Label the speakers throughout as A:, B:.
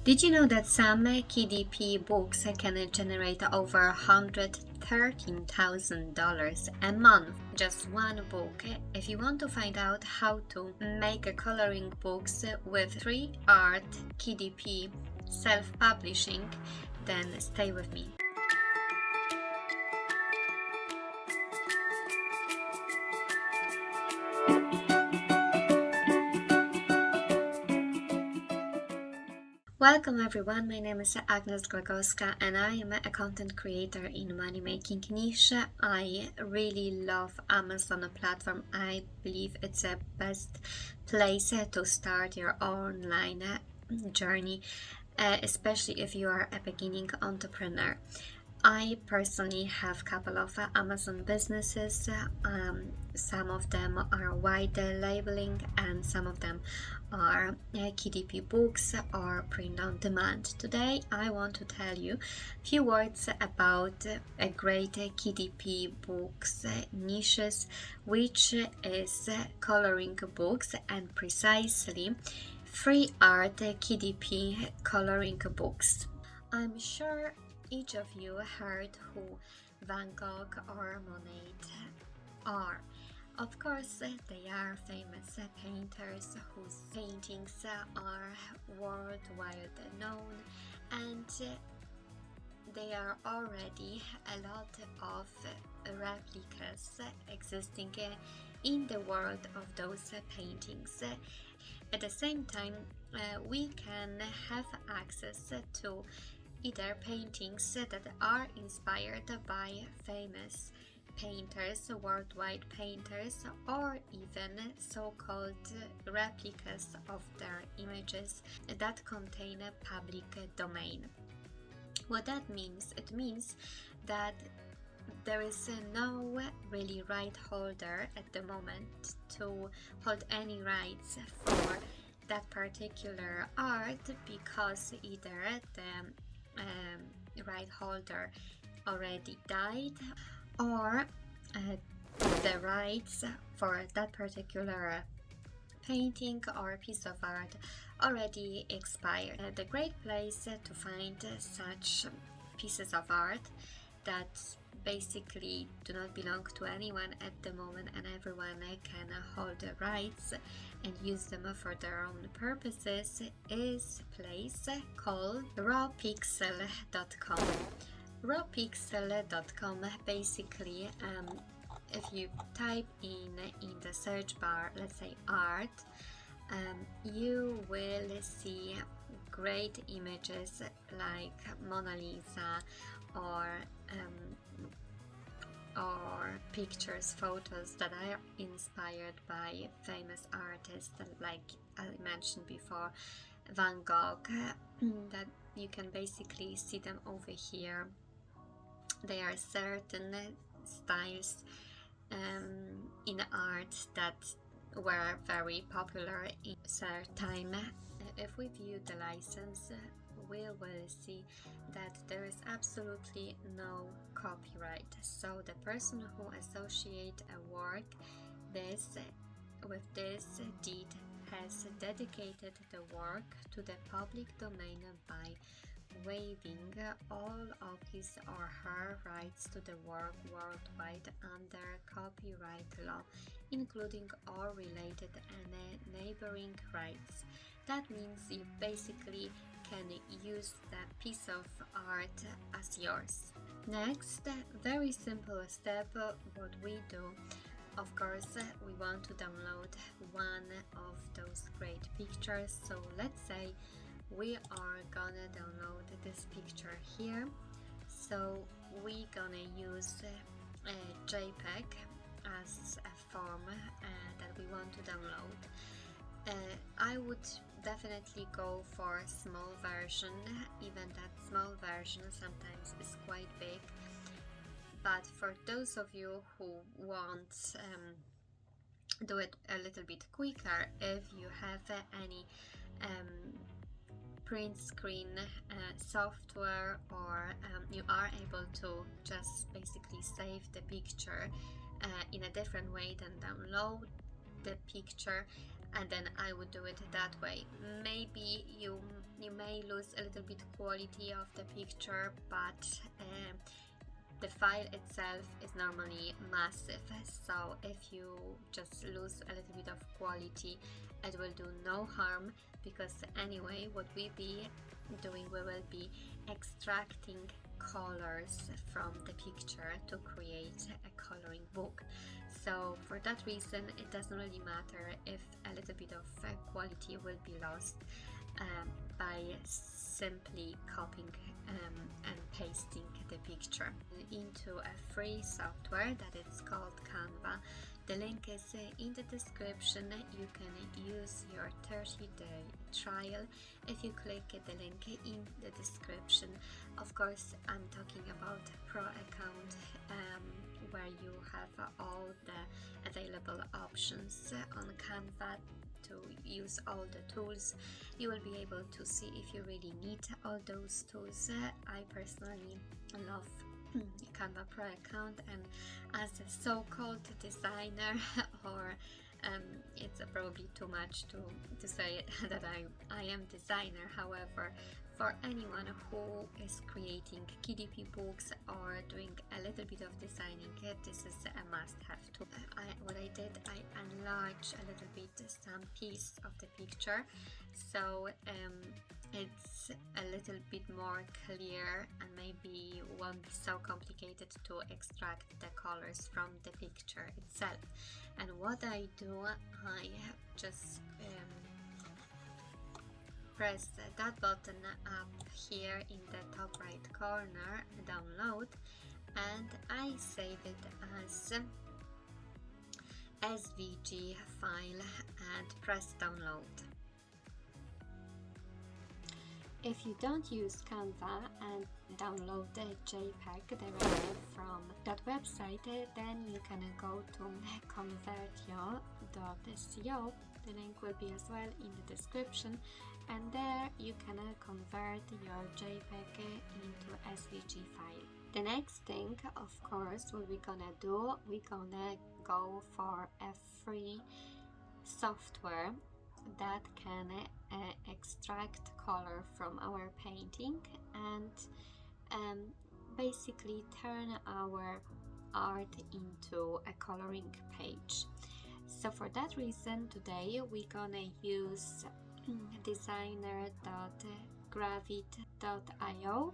A: Did you know that some KDP books can generate over $113,000 a month? Just one book. If you want to find out how to make coloring books with free art KDP self-publishing, then stay with me. Welcome everyone, my name is Agnes and I am a content creator in money making niche. I really love Amazon platform. I believe it's the best place to start your online journey, especially if you are a beginning entrepreneur. I personally have a couple of Amazon businesses. Some of them are white labeling and some of them are KDP books or print on demand. Today I want to tell you a few words about a great KDP books niches, which is coloring books and precisely free art KDP coloring books. I'm sure each of you heard who Van Gogh or Monet are. Of course, they are famous painters whose paintings are worldwide known, and there are already a lot of replicas existing in the world of those paintings. At the same time, we can have access to either paintings that are inspired by famous painters, worldwide painters, or even so-called replicas of their images that contain a public domain. What that means? It means that there is no really right holder at the moment to hold any rights for that particular art, because either the right holder already died or the rights for that particular painting or piece of art already expired. The great place to find such pieces of art that basically do not belong to anyone at the moment and everyone can hold the rights and use them for their own purposes is a place called rawpixel.com. rawpixel.com basically, if you type in the search bar, let's say art, you will see great images like Mona Lisa or pictures, photos that are inspired by famous artists like I mentioned before, Van Gogh, that you can basically see them over here. There are certain styles in art that were very popular in certain time. If we view the license, we will see that there is absolutely no copyright. So the person who associates a work with this deed has dedicated the work to the public domain by waiving all of his or her rights to the work worldwide under copyright law, including all related and neighboring rights. That means you basically can use that piece of art as yours. Next, very simple step, what we do. Of course, we want to download one of those great pictures. So let's say we are gonna download this picture here. So we gonna use a JPEG as a form that we want to download. I would definitely go for a small version, even that small version sometimes is quite big. But for those of you who want do it a little bit quicker, if you have any print screen software, or you are able to just basically save the picture in a different way than download the picture, and then I would do it that way. Maybe you you may lose a little bit quality of the picture, but the file itself is normally massive, so if you just lose a little bit of quality, it will do no harm, because anyway what we be doing, we will be extracting colors from the picture to create a coloring book. So for that reason it doesn't really matter if a little bit of quality will be lost by simply copying and pasting the picture into a free software that is called Canva. The link is in the description. You can use your 30-day trial if you click the link in the description. Of course, I'm talking about Pro account, where you have all the available options on Canva to use all the tools. You will be able to see if you really need all those tools. I personally love Canva Pro account, and as a so-called designer, or it's probably too much to say that I am designer. However, for anyone who is creating KDP books or doing a little bit of designing, this is a must-have tool. What I did, I enlarged a little bit some piece of the picture, so it's a little bit more clear and maybe won't be so complicated to extract the colors from the picture itself. And what I do, I just press that button up here in the top right corner, download, and I save it as SVG file and press download. If you don't use Canva and download the JPEG directly from that website, then you can go to convertio.co. The link will be as well in the description, and there you can convert your JPEG into SVG file. The next thing, of course, what we're gonna do, we're gonna go for a free software that can extract color from our painting and basically turn our art into a coloring page. So for that reason, today we're gonna use designer.gravit.io,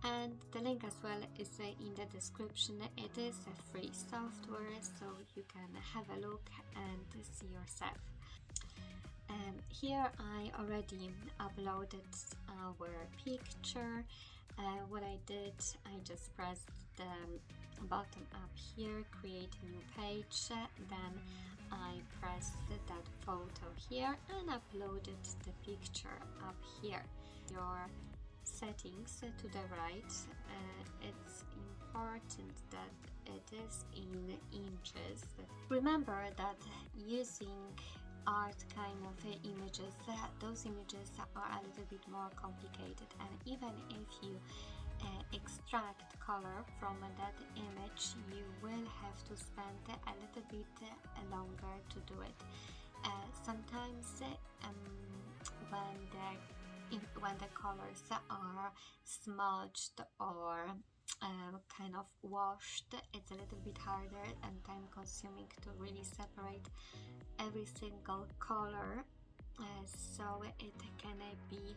A: and the link as well is in the description. It is a free software, so you can have a look and see yourself. Here I already uploaded our picture. What I did, I just pressed the button up here, create a new page, then I pressed that photo here and uploaded the picture up here. Your settings to the right, it's important that it is in inches. Remember that using art kind of images, those images are a little bit more complicated, and even if you extract color from that image, you will have to spend a little bit longer to do it. Sometimes when the colors are smudged or kind of washed, it's a little bit harder and time consuming to really separate every single color, so it can be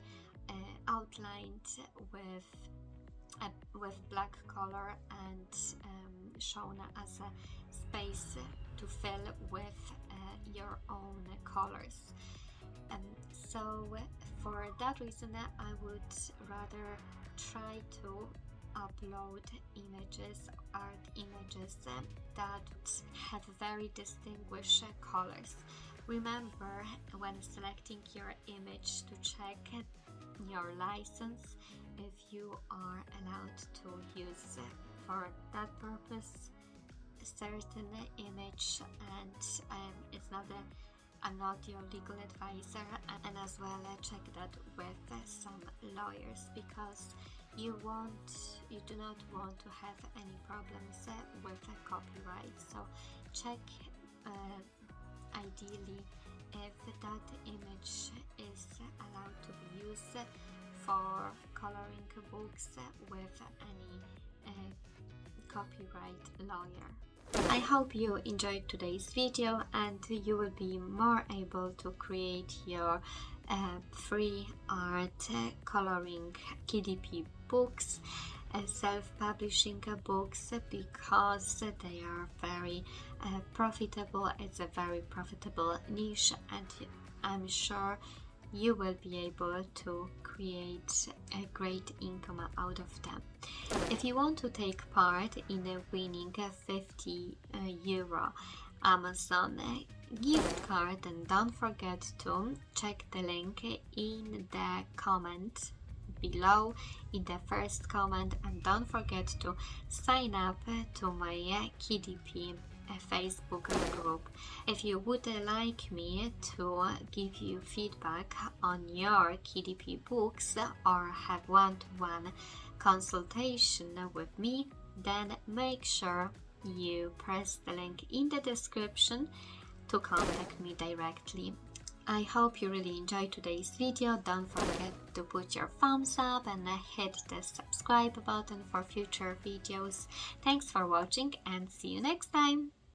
A: outlined with black color and shown as a space to fill with your own colors. So for that reason, I would rather try to upload images, art images that have very distinguished colors. Remember, when selecting your image, to check your license if you are allowed to use for that purpose a certain image, and I'm not your legal advisor, and as well check that with some lawyers, because you do not want to have any problems with copyright. So check ideally if that image is allowed to be used for coloring books with any copyright lawyer. I hope you enjoyed today's video and you will be more able to create your free art coloring KDP books, self-publishing books, because they are very profitable. It's a very profitable niche, and I'm sure you will be able to create a great income out of them. If you want to take part in winning a 50 euro Amazon gift card, then don't forget to check the link in the comment below, in the first comment, and don't forget to sign up to my KDP Facebook group. If you would like me to give you feedback on your KDP books or have one-to-one consultation with me, then make sure you press the link in the description to contact me directly. I hope you really enjoyed today's video. Don't forget to put your thumbs up and hit the subscribe button for future videos. Thanks for watching and see you next time!